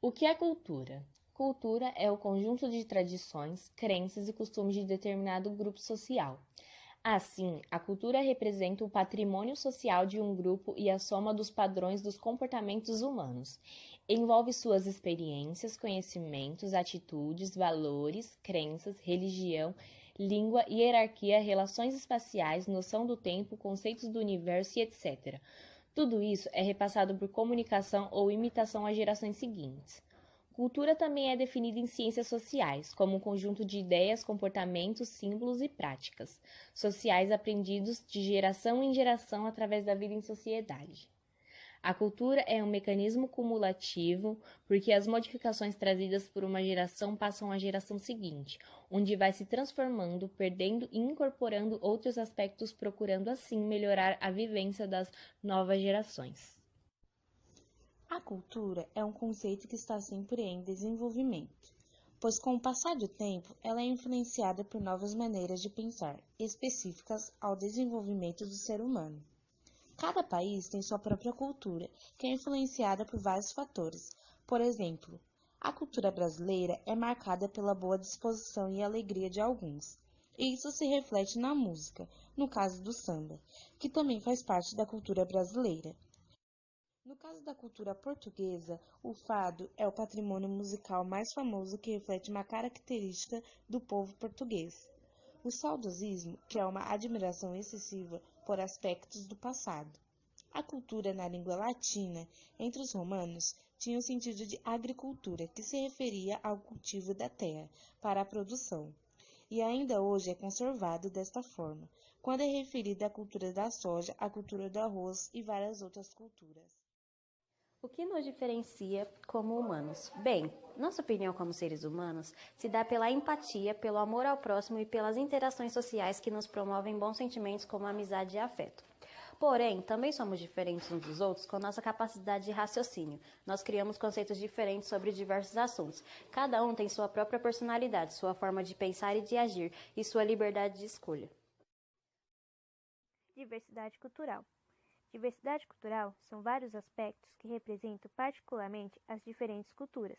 O que é cultura? Cultura é o conjunto de tradições, crenças e costumes de determinado grupo social. Assim, a cultura representa o patrimônio social de um grupo e a soma dos padrões dos comportamentos humanos. Envolve suas experiências, conhecimentos, atitudes, valores, crenças, religião, língua, hierarquia, relações espaciais, noção do tempo, conceitos do universo e etc. Tudo isso é repassado por comunicação ou imitação às gerações seguintes. Cultura também é definida em ciências sociais, como um conjunto de ideias, comportamentos, símbolos e práticas sociais aprendidos de geração em geração através da vida em sociedade. A cultura é um mecanismo cumulativo, porque as modificações trazidas por uma geração passam à geração seguinte, onde vai se transformando, perdendo e incorporando outros aspectos, procurando assim melhorar a vivência das novas gerações. A cultura é um conceito que está sempre em desenvolvimento, pois com o passar do tempo ela é influenciada por novas maneiras de pensar, específicas ao desenvolvimento do ser humano. Cada país tem sua própria cultura, que é influenciada por vários fatores. Por exemplo, a cultura brasileira é marcada pela boa disposição e alegria de alguns, e isso se reflete na música, no caso do samba, que também faz parte da cultura brasileira. No caso da cultura portuguesa, o fado é o patrimônio musical mais famoso que reflete uma característica do povo português. O saudosismo, que é uma admiração excessiva por aspectos do passado. A cultura na língua latina, entre os romanos, tinha o sentido de agricultura, que se referia ao cultivo da terra para a produção, e ainda hoje é conservado desta forma, quando é referida à cultura da soja, à cultura do arroz e várias outras culturas. O que nos diferencia como humanos? Bem, nossa opinião como seres humanos se dá pela empatia, pelo amor ao próximo e pelas interações sociais que nos promovem bons sentimentos como amizade e afeto. Porém, também somos diferentes uns dos outros com nossa capacidade de raciocínio. Nós criamos conceitos diferentes sobre diversos assuntos. Cada um tem sua própria personalidade, sua forma de pensar e de agir e sua liberdade de escolha. Diversidade cultural. Diversidade cultural são vários aspectos que representam particularmente as diferentes culturas,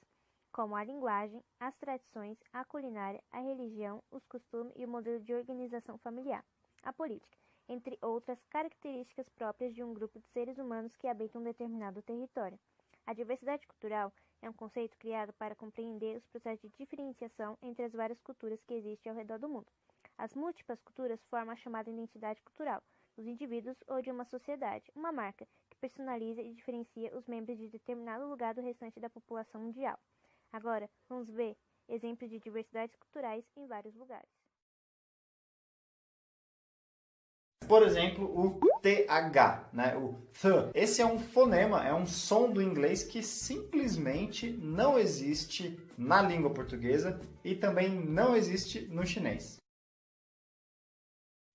como a linguagem, as tradições, a culinária, a religião, os costumes e o modelo de organização familiar, a política, entre outras características próprias de um grupo de seres humanos que habitam um determinado território. A diversidade cultural é um conceito criado para compreender os processos de diferenciação entre as várias culturas que existem ao redor do mundo. As múltiplas culturas formam a chamada identidade cultural dos indivíduos ou de uma sociedade, uma marca que personaliza e diferencia os membros de determinado lugar do restante da população mundial. Agora, vamos ver exemplos de diversidades culturais em vários lugares. Por exemplo, o TH, né? O th. Esse é um fonema, é um som do inglês que simplesmente não existe na língua portuguesa e também não existe no chinês.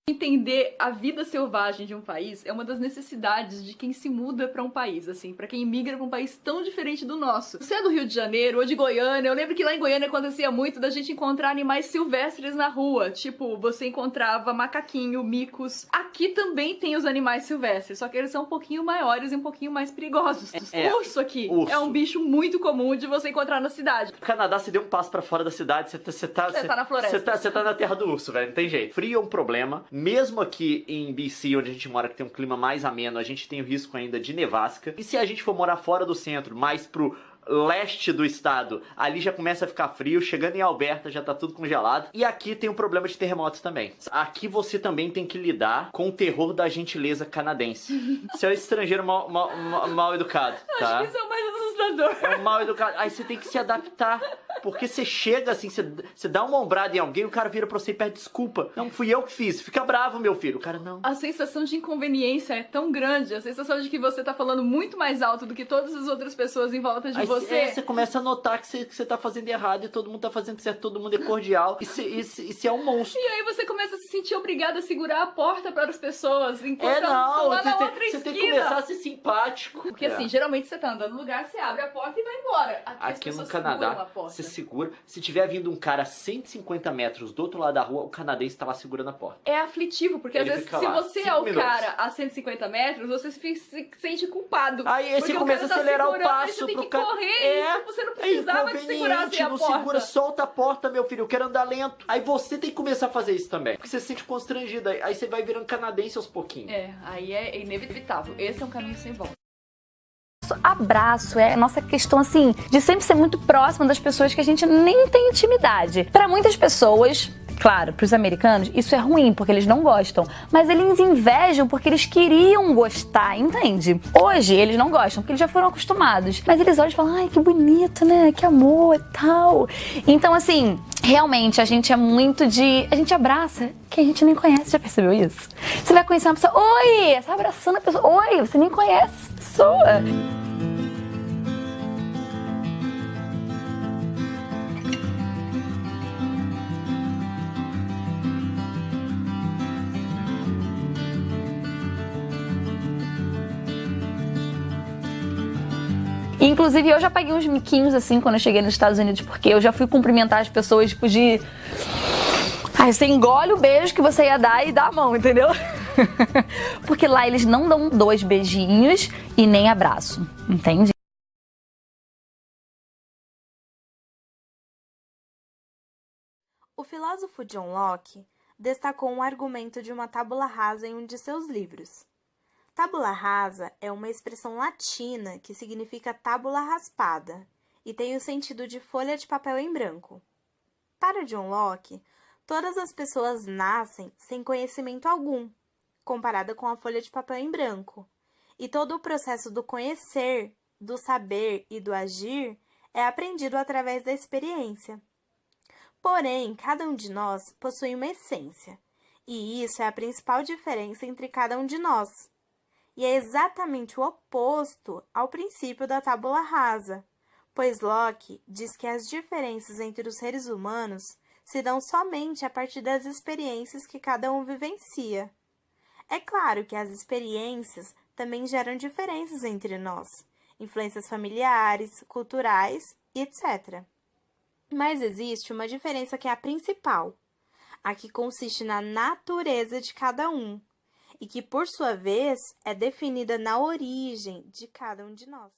Entender a vida selvagem de um país é uma das necessidades de quem se muda para um país, assim, para quem migra para um país tão diferente do nosso. Você é do Rio de Janeiro ou de Goiânia, eu lembro que lá em Goiânia acontecia muito da gente encontrar animais silvestres na rua, tipo, você encontrava macaquinho, micos. Aqui também tem os animais silvestres, só que eles são um pouquinho maiores e um pouquinho mais perigosos. Urso aqui é um bicho muito comum de você encontrar na cidade. No Canadá, você deu um passo para fora da cidade, você tá na floresta. Você tá na terra do urso, velho, não tem jeito. Frio é um problema. Mesmo aqui em BC, onde a gente mora, que tem um clima mais ameno, a gente tem o risco ainda de nevasca. E se a gente for morar fora do centro, mais pro leste do estado, ali já começa a ficar frio, chegando em Alberta já tá tudo congelado. E aqui tem um problema de terremotos também. Aqui você também tem que lidar com o terror da gentileza canadense. Você é um estrangeiro mal educado, tá? Acho que isso é o mais assustador. É um mal educado. Aí você tem que se adaptar. Porque você chega assim, você dá uma ombrada em alguém, o cara vira pra você e pede desculpa. Não, fui eu que fiz. Fica bravo, meu filho. O cara, não. A sensação de inconveniência é tão grande, a sensação de que você tá falando muito mais alto do que todas as outras pessoas em volta de você. Você começa a notar que você tá fazendo errado e todo mundo tá fazendo certo, todo mundo é cordial. E você é um monstro. E aí você começa a se sentir obrigado a segurar a porta para as pessoas enquanto elas estão lá na outra esquina. Você tem que começar a ser simpático. Porque assim, geralmente você tá andando no lugar, você abre a porta e vai embora. Aqui no Canadá, você segura. Se tiver vindo um cara a 150 metros do outro lado da rua, o canadense tá lá segurando a porta. É aflitivo, porque às Ele vezes fica se lá, você é 5 o minutos. cara a 150 metros, você se sente culpado. Aí você porque começa a cara tá acelerar o segurando, aí passo você tem pro que cara. correr, e você não precisava de segurar assim, a não porta. segura, solta a porta, meu filho, eu quero andar lento. Aí você tem que começar a fazer isso também. Porque você se sente constrangido, aí você vai virando canadense aos pouquinhos. Aí é inevitável. Esse é um caminho sem volta. Abraço é a nossa questão, assim, de sempre ser muito próximo das pessoas que a gente nem tem intimidade. Para muitas pessoas, claro, para os americanos, isso é ruim, porque eles não gostam. Mas eles invejam porque eles queriam gostar, entende? Hoje, eles não gostam, porque eles já foram acostumados. Mas eles olham e falam, ai, que bonito, né? Que amor e tal. Então, assim, realmente, a gente é muito de... A gente abraça quem a gente nem conhece, já percebeu isso? Você vai conhecer uma pessoa, oi! Você tá abraçando a pessoa, oi! Você nem conhece a pessoa. Inclusive, eu já paguei uns miquinhos, assim, quando eu cheguei nos Estados Unidos, porque eu já fui cumprimentar as pessoas, tipo, de... Aí você engole o beijo que você ia dar e dá a mão, entendeu? Porque lá eles não dão 2 beijinhos e nem abraço, entende? O filósofo John Locke destacou um argumento de uma tábula rasa em um de seus livros. Tábula rasa é uma expressão latina que significa tábula raspada e tem o sentido de folha de papel em branco. Para John Locke, todas as pessoas nascem sem conhecimento algum, comparada com a folha de papel em branco, e todo o processo do conhecer, do saber e do agir é aprendido através da experiência. Porém, cada um de nós possui uma essência, e isso é a principal diferença entre cada um de nós. E é exatamente o oposto ao princípio da tábula rasa, pois Locke diz que as diferenças entre os seres humanos se dão somente a partir das experiências que cada um vivencia. É claro que as experiências também geram diferenças entre nós, influências familiares, culturais, etc. Mas existe uma diferença que é a principal, a que consiste na natureza de cada um, e que, por sua vez, é definida na origem de cada um de nós.